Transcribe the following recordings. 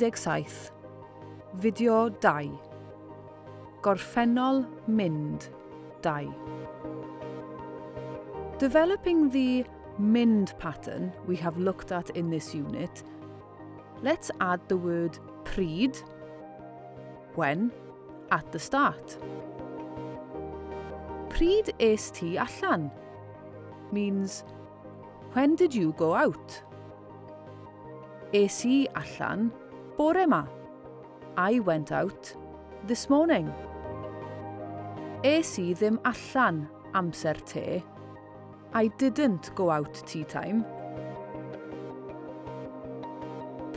17. Fideo 2. Gorffennol mynd 2. Developing the mynd pattern we have looked at in this unit, let's add the word pryd, when, at the start. Pryd es ti allan means when did you go out? Es I allan bore ma. I went out this morning. Es I ddim allan amser te. I didn't go out tea time.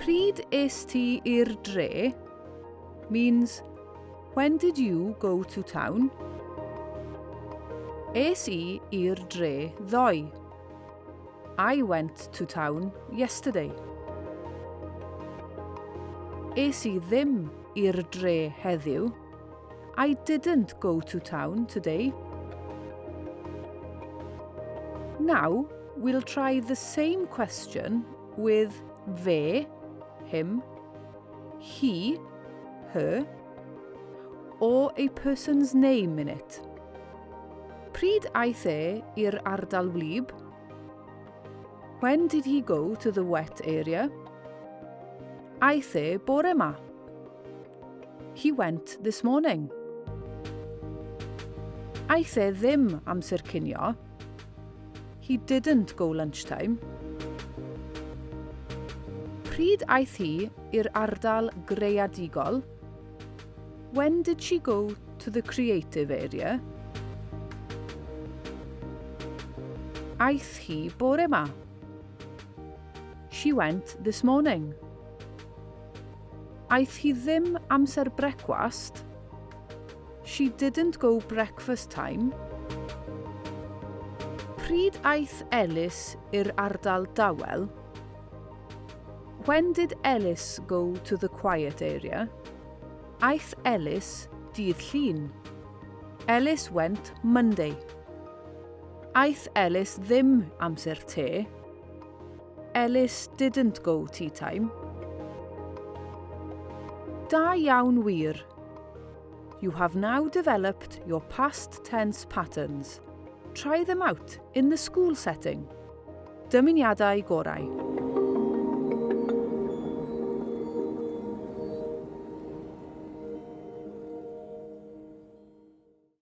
Pryd es ti i'r dre means when did you go to town? Es I i'r dre ddoe. I went to town yesterday. Es I ddim i'r dre heddiw. I didn't go to town today. Now we'll try the same question with fe, him, he, her, or a person's name in it. Pryd aeth e i'r ardal wlyb? When did he go to the wet area? Aeth e bore ma. He went this morning. Aeth e ddim amser cinio. He didn't go lunchtime. Pryd aeth hi i'r ardal greadigol? When did she go to the creative area? Aeth hi bore ma. She went this morning. Aeth hi ddim amser brecwast? She didn't go breakfast time. Pryd aeth Ellis i'r ardal dawel? When did Ellis go to the quiet area? Aeth Ellis dydd Llun. Ellis went Monday. Aeth Ellis ddim amser te. Ellis didn't go tea time. Da iawn wir. You have now developed your past tense patterns. Try them out in the school setting. Dymuniadau gorau.